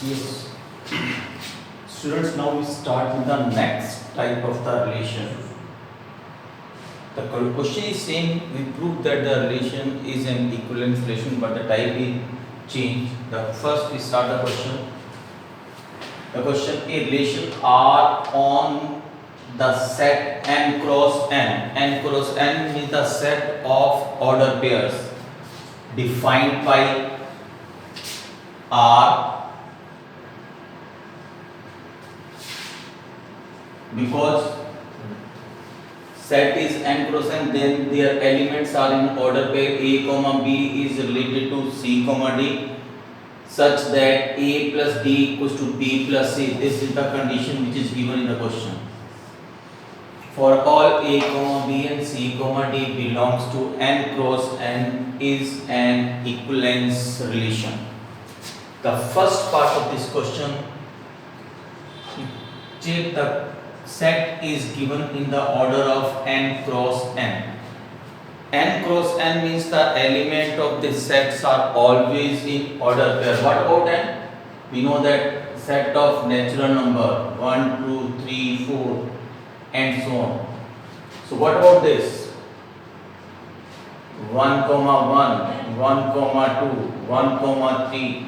Yes. Students, now we start with the next type of the relation. The question is saying we prove that the relation is an equivalence relation, but the type is changed. The first we start the question. The question: a relation R on the set n cross n. N cross n means the set of order pairs defined by R, because set is n cross n, then their elements are in order pair a comma b is related to c comma d, such that a plus d equals to b plus c. This is the condition which is given in the question. For all a comma b and c comma d belongs to n cross n is an equivalence relation. The first part of this question, check the set is given in the order of n cross n. N cross n means the element of the sets are always in order pair. What about n? We know that set of natural number 1, 2, 3, 4 and so on. So what about this? 1, 1, 2, 1, 3,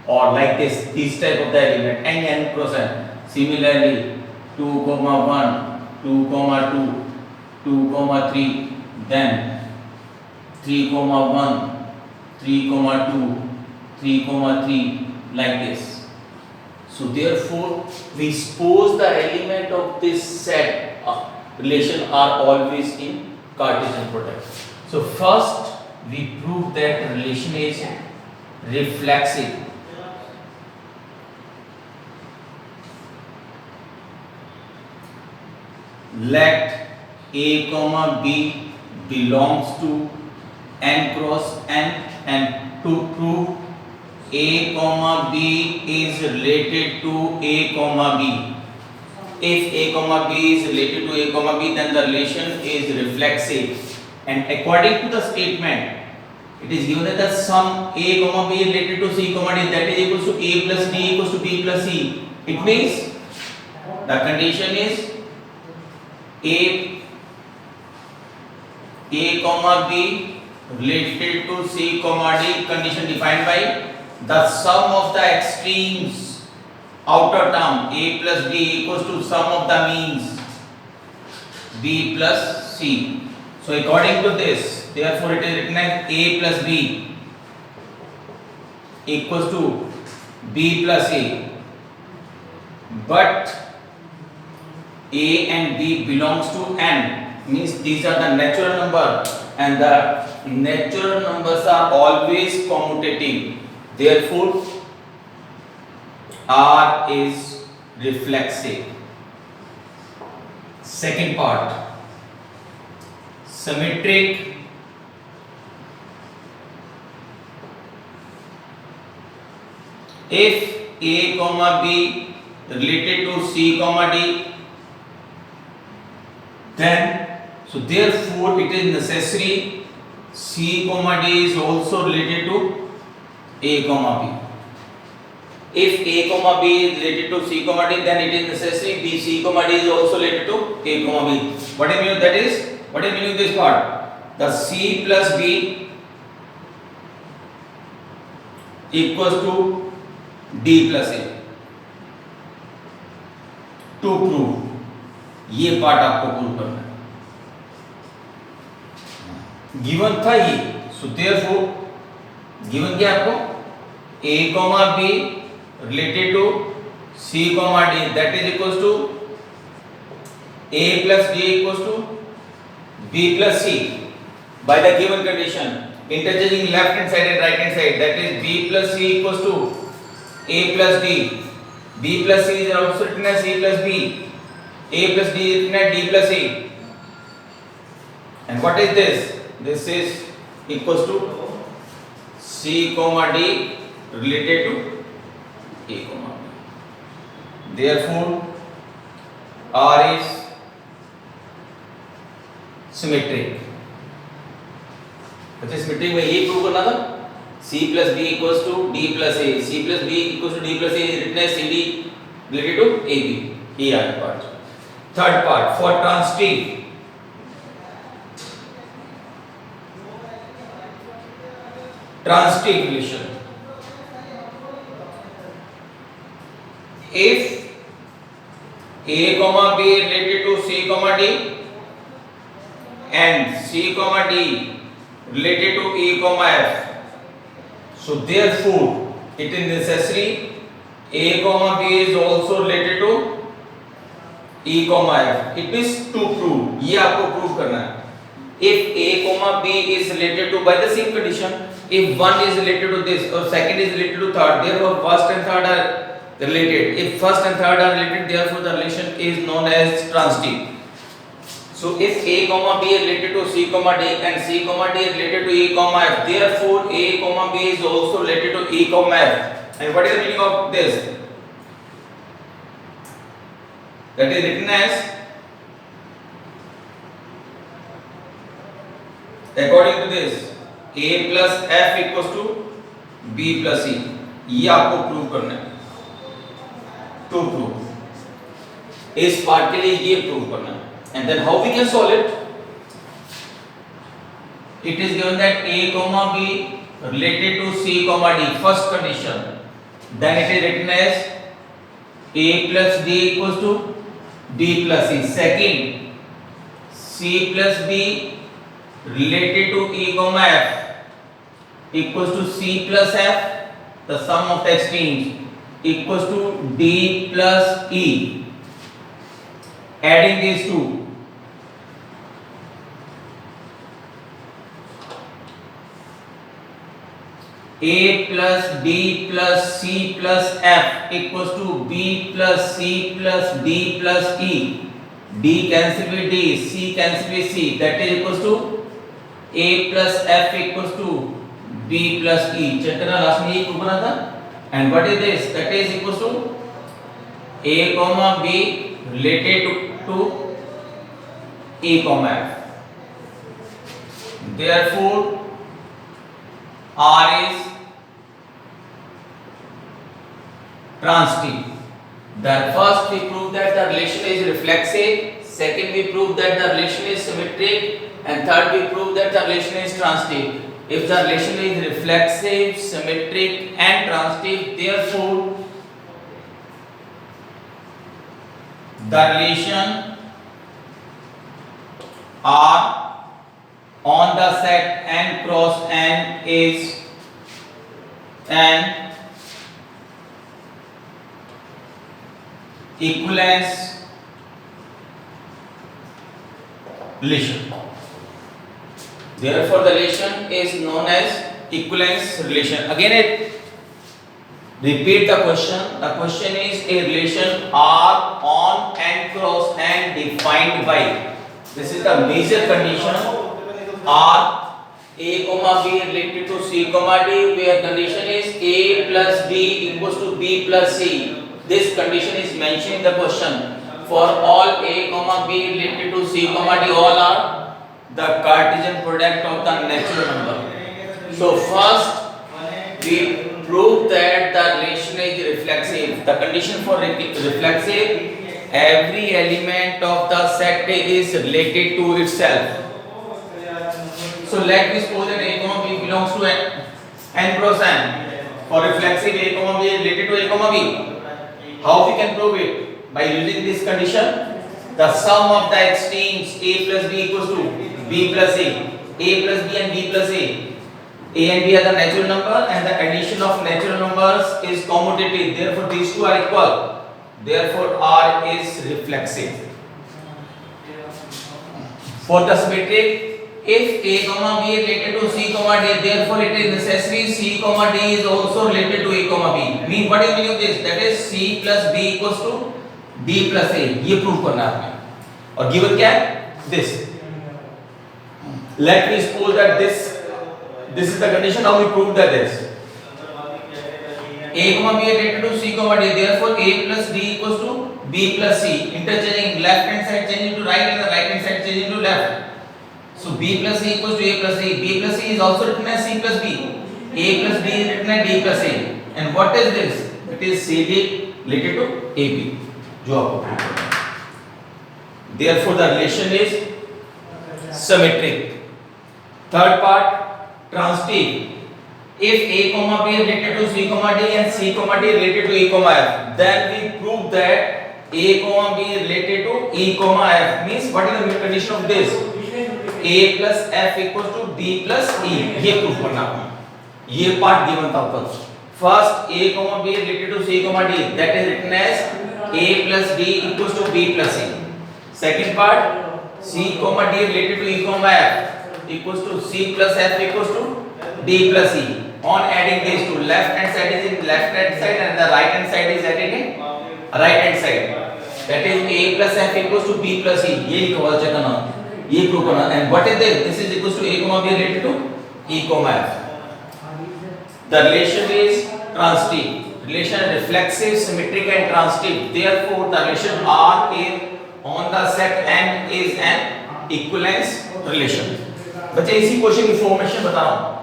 or like this type of the element n cross n. Similarly 2, 1, 2, 2, 2, 3, then 3, 1, 3, 2, 3, 3, like this. So therefore, we suppose the element of this set relation are always in Cartesian product. So first, we prove that the relation is reflexive. Let a comma b belongs to n cross n, and to prove a comma b is related to a comma b. If a comma b is related to a comma b, then the relation is reflexive. And according to the statement, it is given that the sum a comma b is related to c comma d, that is equals to a plus d equals to b plus c. It means the condition is a comma b related to c comma d, condition defined by the sum of the extremes, outer term a plus b equals to sum of the means b plus c. So according to this, therefore it is written as a plus b equals to b plus a, but a and b belongs to n, means these are the natural number, and the natural numbers are always commutative. Therefore R is reflexive. Second part, symmetric. If a comma b related to c comma d, then so therefore it is necessary c comma d is also related to a comma b. If a comma b is related to c comma d, then it is necessary b c comma d is also related to a comma b. What I mean that is, what I mean this part, the c plus b equals to d plus a. To prove, ये part आपको prove करना है. Given था ये, so therefore given क्या आपको a comma b related to c comma d, that is equals to a plus d equals to b plus c by the given condition, interchanging left hand side and right hand side, that is b plus c equals to a plus d, b plus c is also written as c plus b, a plus d is written as d plus a, and what is this? This is equals to c comma d related to a comma b. Therefore R is symmetric. अच्छा symmetric में ये prove करना था, C plus B equals to D plus A. C plus B equals to D plus A is written as CD related to AB. Here part. Third part for transitive. Transitive relation. If A comma B is related to C comma D and C comma D related to E comma F, so therefore it is necessary A comma B is also related to E comma F. It is to prove, ये आपको prove करना है. If A comma B is related to, by the same condition, if one is related to this or second is related to third, therefore first and third are related. If first and third are related, therefore the relation is known as transitive. So if A comma B is related to C comma D and C comma D is related to E comma F, therefore A comma B is also related to E comma F. And what is the meaning of this? That is written as, according to this, A plus F equals to B plus C. ये आपको prove करना है. To prove. इस part के लिए ये prove करना है. And then how we can solve it? It is given that A comma B related to C comma D, first condition. Then it is written as A plus D equals to D plus C. Second, C plus B related to E comma F equals to C plus F, the sum of the extremes, equals to D plus E. Adding these two, A plus D plus C plus F equals to B plus C plus D plus E. D cancel with D, C cancel with C, that is equals to A plus F equals to B plus E. Check करना, last में ये prove बना था. And what is this? That is equals to A comma B related to E comma F. Therefore R is transitive. That first we prove that the relation is reflexive, second we prove that the relation is symmetric, and third we prove that the relation is transitive. If the relation is reflexive, symmetric and transitive, therefore the relation R on the set n cross n is an equivalence relation. Therefore the relation is known as equivalence relation. Again it repeat the question. The question is a relation R on n cross n defined by, this is the major condition, R A comma B related to C comma D, where condition is A plus B equals to B plus C. This condition is mentioned in the question. For all A comma B related to C comma D, all are the Cartesian product of the natural number. So first we prove that the relation is reflexive. The condition for reflexive, every element of the set is related to itself. So let me suppose that A comma B belongs to n cross n. For reflexive, A comma B is related to A comma B. How we can prove it? By using this condition, the sum of the extremes A plus B equals to B plus A. A plus B and B plus A. A and B are the natural number and the addition of natural numbers is commutative. Therefore these two are equal. Therefore R is reflexive. For the symmetric, if A comma B is related to C comma D, therefore it is necessary C comma D is also related to A comma B. Mean what is meaning of this? That is C plus B equals to D plus A. ये prove करना है आपने. और given क्या है? This. Let me suppose that this is the condition. How we prove that this A comma B is related to C comma D. Therefore A plus D equals to B plus C. Interchanging, left hand side changing to right and the right hand side changing to left. So B plus C equals to A plus C. B plus C is also written as C plus B. A plus D is written as D plus A. And what is this? It is CD related to AB. जो आपको prove करना है. Therefore, the relation is symmetric. Third part, transitive. If A comma B is related to C comma D and C comma D related to E comma F, then we prove that A comma B is related to E comma F. Means what is the condition of this? A plus F equals to D plus E. ये prove करना है. ये part given था ऊपर. First, A comma B is related to C comma D. That is written as A plus D equals to B plus C. Second part, C comma D related to E comma F equals to C plus F equals to D plus E. On adding these two, left hand side is in left hand side and the right hand side is added in right hand side. That is A plus F equals to B plus E. ये लिखा हुआ check करना, ये prove करना. And what is this? This is equals to A comma B related to E comma F. The relation is transitive. Relation reflexive, symmetric and transitive. Therefore, the relation R is on the set M is an equivalence relation. बच्चे इसी question की formation बता रहा हूं.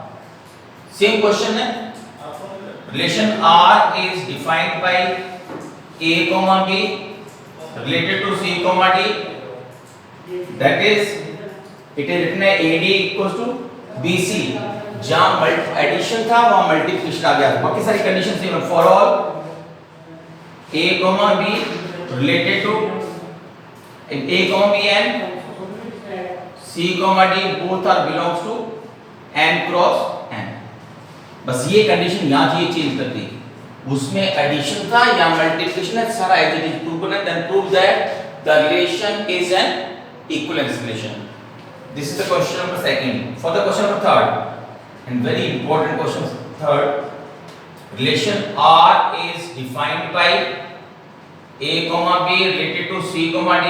Same question है. Relation R is defined by A comma B related to C comma D. That is, it is written as AD equals to BC. जहाँ addition था वहाँ मल्टीप्लिकेशन आ गया. बाकी सारी कंडीशन सेम है. For all A comma B related to A comma B and C comma D both are belongs to n cross n. बस ये condition यहाँ ये चेंज कर दी. उसमें एडिशन था या मल्टीप्लिकेशन है, सारा एज इट इज प्रूव करना. Then prove that the relation is an equivalence relation. This is the question number second. For the question number third and very important question third, relation R is defined by A comma B related to C comma D.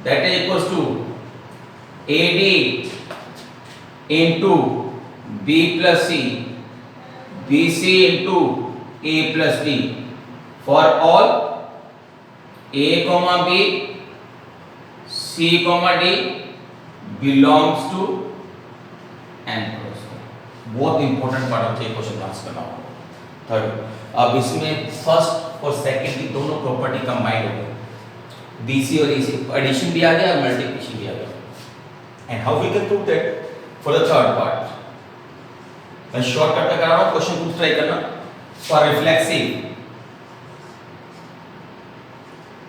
That is equals to AD into B plus C, BC into A plus D. For all A comma B, C comma D belongs to n cross. बहुत important part होता है question answer करना होगा. Third, अब इसमें first और second की दोनों प्रॉपर्टी कंबाइंड हो गई. BC और AC एडिशन भी आ गया और मल्टीप्लिकेशन भी आ गया. And how we can prove that for the third part. मैं शॉर्टकट में करा रहा हूं, क्वेश्चन को ट्राई करना. For reflexive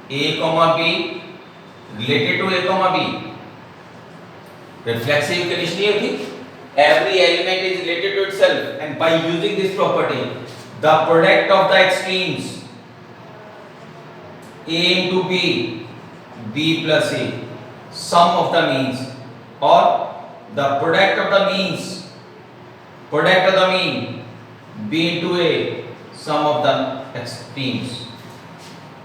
A comma B related to A comma B, reflexive condition ये होती. Every element is related to itself, and by using this property, the product of the extremes A into B, B plus A, sum of the means, or the product of the means, product of the mean, B into A, sum of the extremes.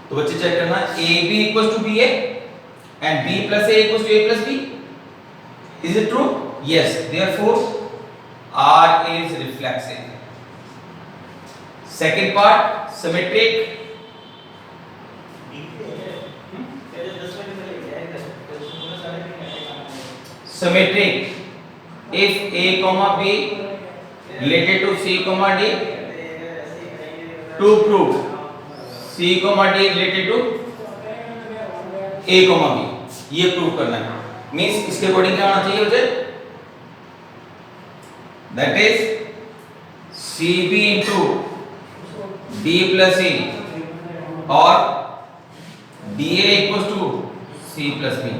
तो बच्चे check करना, AB equals to BA and B plus A equals to A plus B. Is it true? Yes. Therefore, R is reflexive. Second part, symmetric. Symmetric. If A comma B related to C comma D, to prove C comma D related to A comma B, ये prove करना है. Means इसके according क्या होना चाहिए मुझे? That is CB into D plus E और DA equals to C plus B.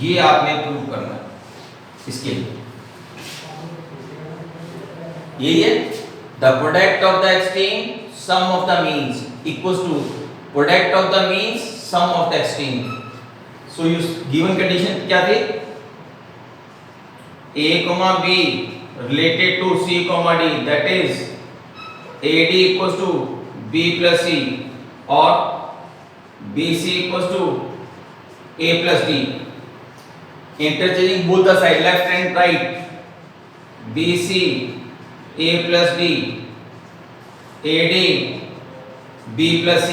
ये आपने प्रूव करना है. इसके लिए यही है. The product of the extreme sum of the means equals to product of the means sum of the extreme. So you given condition क्या थी? A comma B related to C comma D, that is AD equals to B plus C or BC equals to A plus D. Interchanging both the side, left and right, BC A plus D, AD B plus C,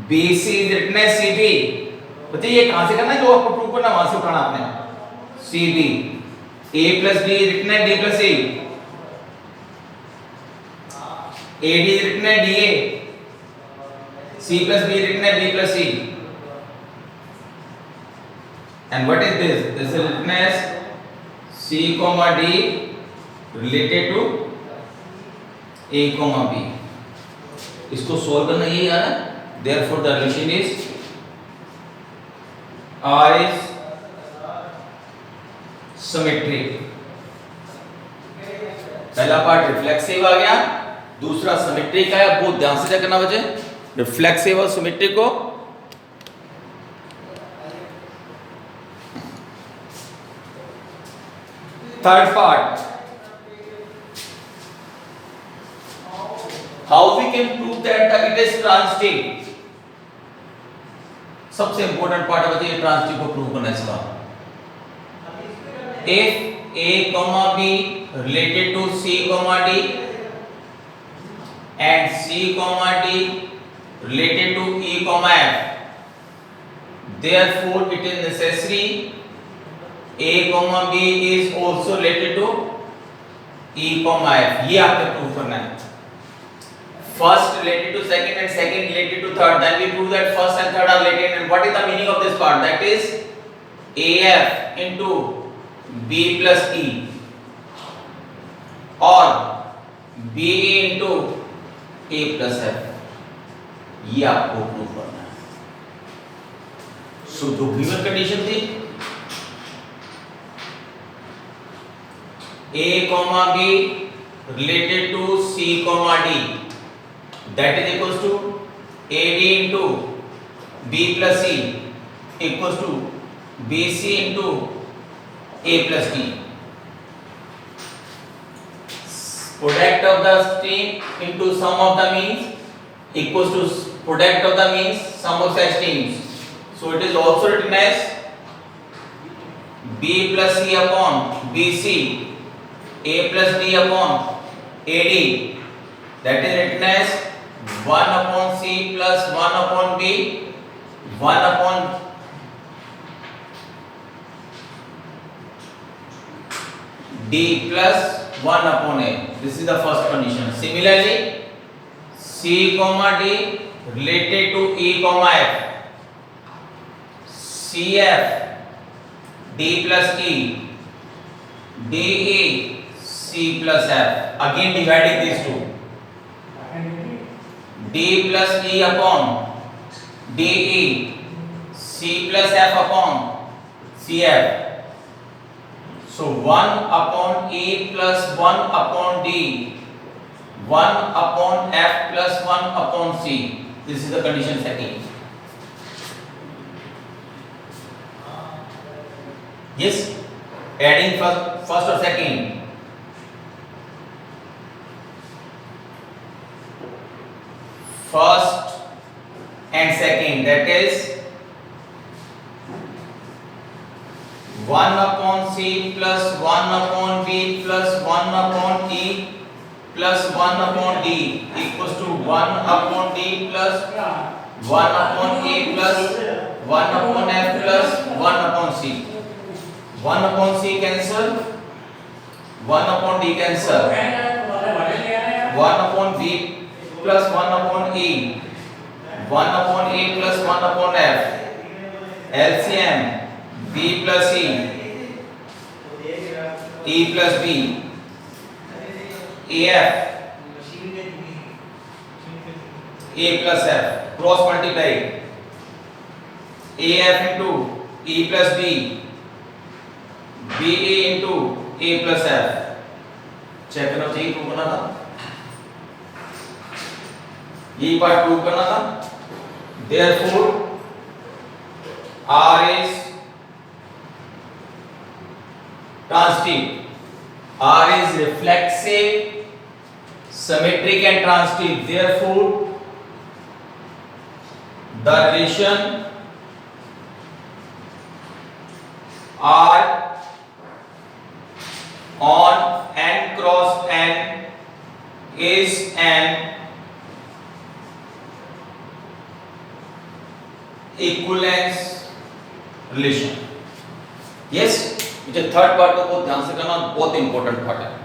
BC is written as CB. बच्चे ये कहां से करना है? जो आपको prove करना वहां से उठाना आपने. CB A plus D is written as D plus C. AD is written as DA, C plus B is written as B plus C. And what is this? This is written as C comma D related to A comma B. इसको solve करना यही है ना. Therefore the relation is R is symmetric. पहला part reflexive आ गया, दूसरा symmetric है. बहुत ध्यान से चेक करना बच्चे, रिफ्लेक्सिव और सिमेट्रिक को. Third part, how we can prove that it is transitive. सबसे इंपॉर्टेंट पार्ट है बच्चे ट्रांजिटिव को प्रूव करना इसका. If A comma B related to C comma D and C comma D related to E comma F, therefore it is necessary A comma B is also related to E comma F. ये आपको prove करना है. First related to second and second related to third. Then we prove that first and third are related. And what is the meaning of this part? That is AF into B plus E or BE into A plus F. ये आपको prove करना है. सो जो given condition थी A comma B related to C comma D, that is equals to AD into B plus C equals to BC into A plus D. Product of the stream into sum of the means equals to product of the means sum of such streams. So it is also written as B plus C upon BC, A plus D upon AD. That is written as 1 upon C plus 1 upon B, 1 upon D plus 1 upon A. This is the first condition. Similarly, C comma D related to E comma F. CF D plus E, DE C plus F. Again dividing these two. D plus E upon DE, C plus F upon CF. So 1 upon E plus 1 upon D, 1 upon F plus 1 upon C. This is the condition setting. Yes, adding first or second. First and second, that is 1 upon C plus 1 upon B plus 1 upon E plus 1 upon D equals to 1 upon D plus 1 upon A plus 1 upon F plus 1 upon C. 1 upon C cancel, 1 upon D cancel, 1 upon B plus 1 upon E, 1 upon A plus 1 upon F, LCM B plus E, E plus B, AF, A plus F, cross multiply, AF into E plus B, BA into A plus F. Check करना चाहिए, prove करना था, ये part prove करना था. Therefore R is transitive. R is reflexive, symmetric and transitive. Therefore, the relation R on n cross n is an equivalence relation. Yes, मुझे third part को बहुत ध्यान से करना, बहुत इंपॉर्टेंट पार्ट है.